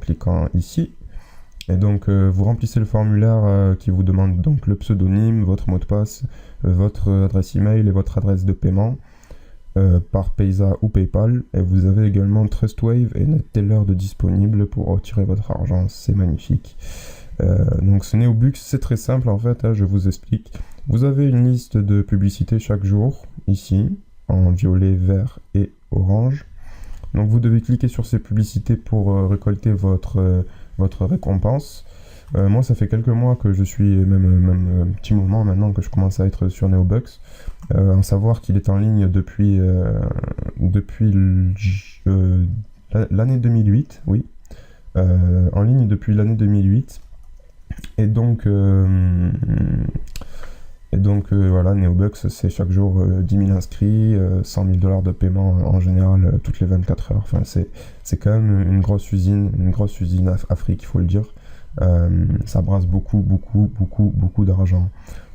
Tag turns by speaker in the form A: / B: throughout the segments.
A: cliquant ici. Et donc vous remplissez le formulaire qui vous demande donc le pseudonyme, votre mot de passe, votre adresse email et votre adresse de paiement par Payza ou PayPal. Et vous avez également Trustwave et NetTeller de disponible pour retirer votre argent. C'est magnifique. Donc ce Neobux, c'est très simple en fait, hein, je vous explique. Vous avez une liste de publicités chaque jour, ici, en violet, vert et orange. Donc vous devez cliquer sur ces publicités pour récolter votre récompense. Moi, ça fait quelques mois que je suis, même un petit moment maintenant que je commence à être sur Neobux. En savoir qu'il est en ligne depuis l'année 2008, oui. En ligne depuis l'année 2008. Et donc voilà, Neobux, c'est chaque jour 10 000 inscrits, 100 000 $ de paiement en général toutes les 24 heures. Enfin, c'est quand même une grosse usine Afrique, il faut le dire. Ça brasse beaucoup d'argent.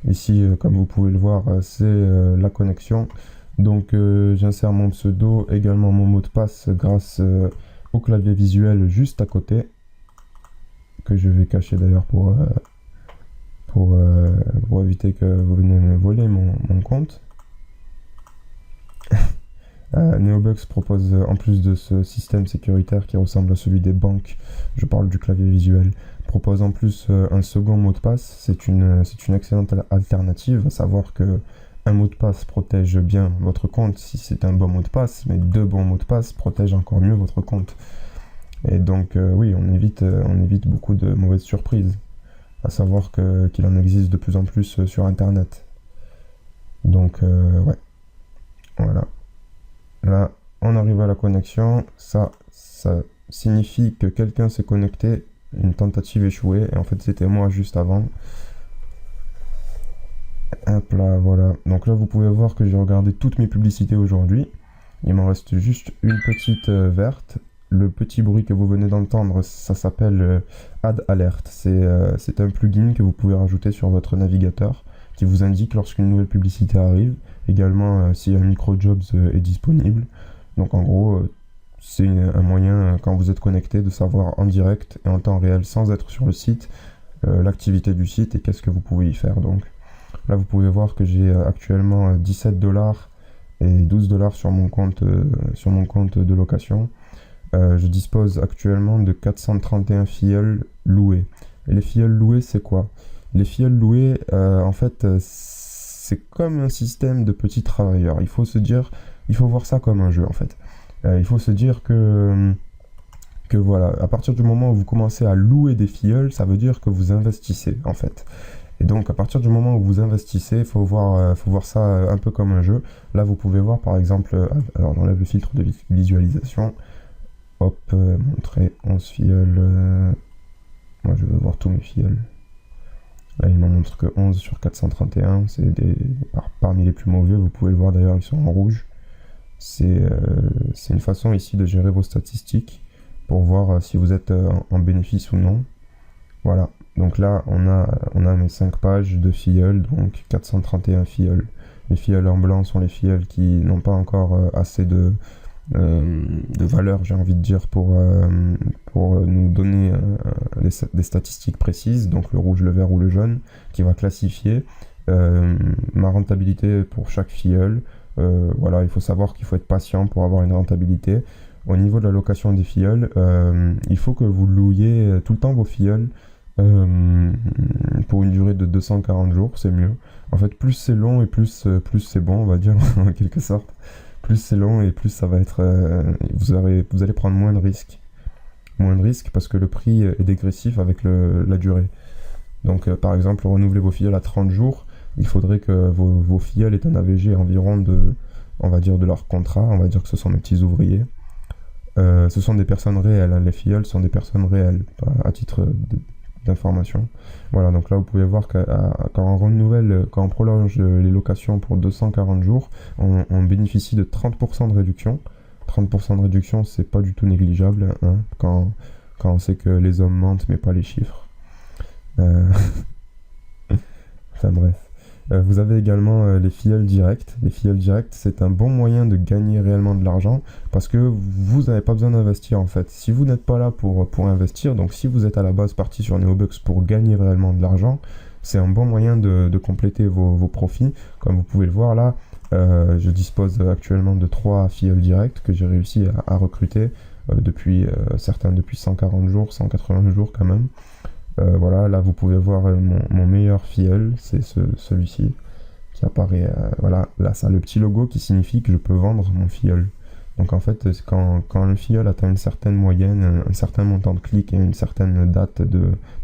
A: Ici, comme vous pouvez le voir, c'est la connexion. Donc j'insère mon pseudo, également mon mot de passe grâce au clavier visuel juste à côté, que je vais cacher d'ailleurs pour éviter que vous veniez me voler mon compte. Neobux propose, en plus de ce système sécuritaire qui ressemble à celui des banques, je parle du clavier visuel, propose en plus un second mot de passe. C'est une excellente alternative, à savoir que un mot de passe protège bien votre compte si c'est un bon mot de passe, mais deux bons mots de passe protègent encore mieux votre compte. Et donc oui, on évite beaucoup de mauvaises surprises. À savoir qu'il en existe de plus en plus sur internet. Donc ouais, voilà. Là, on arrive à la connexion. Ça signifie que quelqu'un s'est connecté, une tentative échouée. Et en fait, c'était moi juste avant. Hop là, voilà. Donc là, vous pouvez voir que j'ai regardé toutes mes publicités aujourd'hui. Il m'en reste juste une petite verte. Le petit bruit que vous venez d'entendre, ça s'appelle Ad Alert. C'est un plugin que vous pouvez rajouter sur votre navigateur qui vous indique lorsqu'une nouvelle publicité arrive. Également si un micro-jobs est disponible. Donc en gros, c'est un moyen, quand vous êtes connecté, de savoir en direct et en temps réel, sans être sur le site, l'activité du site et qu'est-ce que vous pouvez y faire. Donc là, vous pouvez voir que j'ai actuellement 17 $ et 12 $ sur mon compte de location. Je dispose actuellement de 431 filleuls loués. Et les filleuls loués, c'est quoi? Les filleuls loués, en fait, c'est comme un système de petits travailleurs. Il faut voir ça comme un jeu, en fait. Il faut se dire que voilà, à partir du moment où vous commencez à louer des filleuls, ça veut dire que vous investissez, en fait. Et donc, à partir du moment où vous investissez, il faut voir ça un peu comme un jeu. Là, vous pouvez voir, par exemple, alors j'enlève le filtre de visualisation. Hop, montrer 11 filleuls. Moi, je veux voir tous mes filleuls. Là, il m'en montre que 11 sur 431. C'est parmi les plus mauvais. Vous pouvez le voir d'ailleurs, ils sont en rouge. C'est une façon ici de gérer vos statistiques pour voir si vous êtes en bénéfice ou non. Voilà. Donc là, on a mes 5 pages de filleuls, donc 431 filleuls. Les filleuls en blanc sont les filleuls qui n'ont pas encore assez de valeur, j'ai envie de dire, pour nous donner des statistiques précises, donc le rouge, le vert ou le jaune, qui va classifier ma rentabilité pour chaque filleul. Voilà, il faut savoir qu'il faut être patient pour avoir une rentabilité. Au niveau de la location des filleuls, il faut que vous louiez tout le temps vos filleuls pour une durée de 240 jours, c'est mieux. En fait, plus c'est long et plus c'est bon, on va dire, en quelque sorte. Plus c'est long et plus ça va être... vous allez prendre moins de risques. Moins de risques parce que le prix est dégressif avec la durée. Donc par exemple, renouveler vos filleuls à 30 jours, il faudrait que vos filleuls aient un AVG environ on va dire de leur contrat, on va dire que ce sont mes petits ouvriers. Ce sont des personnes réelles, hein. Les filleuls sont des personnes réelles, à titre d'information. Voilà, donc là vous pouvez voir que quand on prolonge les locations pour 240 jours, on bénéficie de 30% de réduction. 30% de réduction, c'est pas du tout négligeable, hein, quand on sait que les hommes mentent mais pas les chiffres. Enfin bref. Vous avez également les filleuls directs. Les filleuls directs, c'est un bon moyen de gagner réellement de l'argent parce que vous n'avez pas besoin d'investir en fait. Si vous n'êtes pas là pour investir, donc si vous êtes à la base parti sur Neobux pour gagner réellement de l'argent, c'est un bon moyen de compléter vos profits. Comme vous pouvez le voir là, je dispose actuellement de 3 filleuls directs que j'ai réussi à recruter depuis certains depuis 140 jours, 180 jours quand même. Voilà, là vous pouvez voir mon meilleur filleul, c'est celui-ci qui apparaît. Voilà, là ça a le petit logo qui signifie que je peux vendre mon filleul. Donc en fait, quand le filleul atteint une certaine moyenne, un certain montant de clics et une certaine date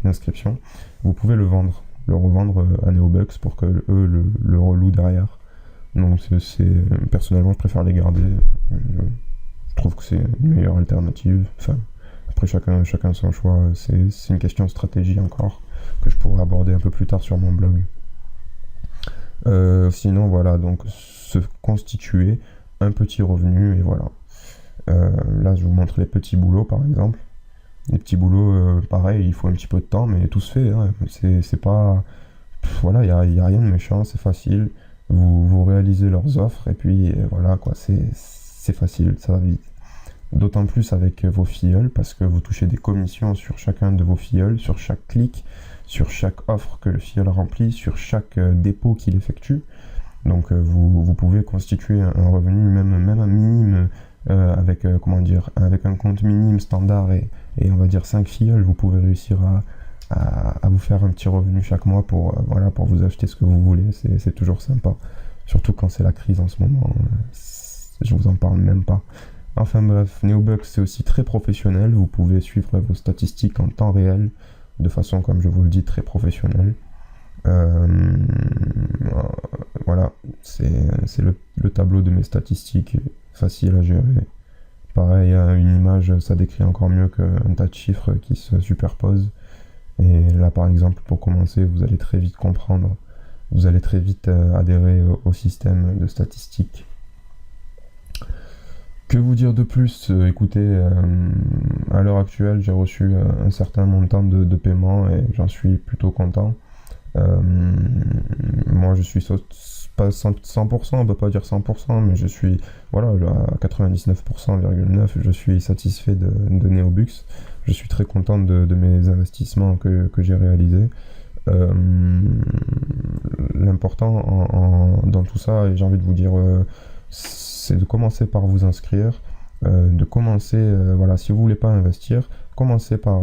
A: d'inscription, vous pouvez le vendre, le revendre à Neobux pour que eux le relouent derrière. Donc personnellement, je préfère les garder. Je trouve que c'est une meilleure alternative. Enfin, après, chacun son choix. C'est une question de stratégie encore que je pourrais aborder un peu plus tard sur mon blog. Sinon, voilà, donc se constituer un petit revenu et voilà. Là, je vous montre les petits boulots par exemple. Les petits boulots, pareil, il faut un petit peu de temps, mais tout se fait. Hein. C'est pas. Voilà, il n'y a rien de méchant, c'est facile. Vous réalisez leurs offres et puis voilà, quoi, c'est facile, ça va vite. D'autant plus avec vos filleuls parce que vous touchez des commissions sur chacun de vos filleuls, sur chaque clic, sur chaque offre que le filleul remplit, sur chaque dépôt qu'il effectue. Donc vous pouvez constituer un revenu même un minime avec avec un compte minime standard et on va dire 5 filleuls, vous pouvez réussir à vous faire un petit revenu chaque mois pour vous acheter ce que vous voulez. C'est toujours sympa, surtout quand c'est la crise en ce moment. Je vous en parle même pas. Enfin bref, Neobux c'est aussi très professionnel, vous pouvez suivre vos statistiques en temps réel, de façon, comme je vous le dis, très professionnelle. Voilà, c'est le tableau de mes statistiques, facile à gérer. Pareil, une image, ça décrit encore mieux qu'un tas de chiffres qui se superposent. Et là, par exemple, pour commencer, vous allez très vite comprendre, vous allez très vite adhérer au système de statistiques. Que vous dire de plus? Écoutez, à l'heure actuelle, j'ai reçu un certain montant de paiement et j'en suis plutôt content. Moi, je suis pas 100%, on peut pas dire 100%, mais je suis voilà, à 99,9%, je suis satisfait de Neobux. Je suis très content de mes investissements que j'ai réalisés. L'important dans tout ça, et j'ai envie de vous dire, c'est de commencer par vous inscrire, de commencer, voilà, si vous voulez pas investir, commencez par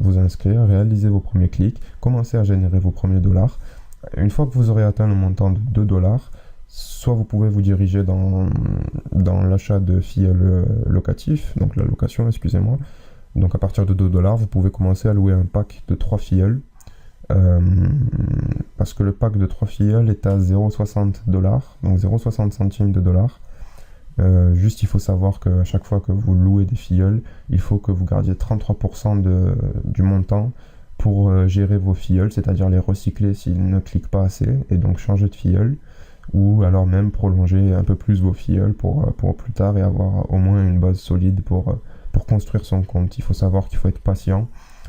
A: vous inscrire, réalisez vos premiers clics, commencez à générer vos premiers dollars. Une fois que vous aurez atteint le montant de 2 dollars, soit vous pouvez vous diriger dans l'achat de filleuls locatifs, donc la location, excusez-moi. Donc à partir de 2 dollars, vous pouvez commencer à louer un pack de 3 filleuls. Parce que le pack de 3 filleuls est à 0,60 dollars, donc 0,60 centimes de dollars. Juste il faut savoir qu'à chaque fois que vous louez des filleuls, il faut que vous gardiez 33% du montant pour gérer vos filleuls, c'est-à-dire les recycler s'ils ne cliquent pas assez et donc changer de filleul, ou alors même prolonger un peu plus vos filleuls pour plus tard et avoir au moins une base solide pour construire son compte. Il faut savoir qu'il faut être patient,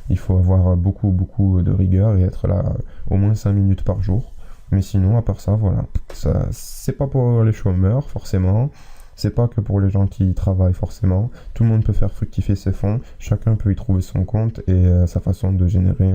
A: il faut avoir beaucoup de rigueur et être là au moins 5 minutes par jour. Mais sinon, à part ça, voilà, ça, c'est pas pour les chômeurs forcément. C'est pas que pour les gens qui travaillent forcément. Tout le monde peut faire fructifier ses fonds. Chacun peut y trouver son compte et sa façon de générer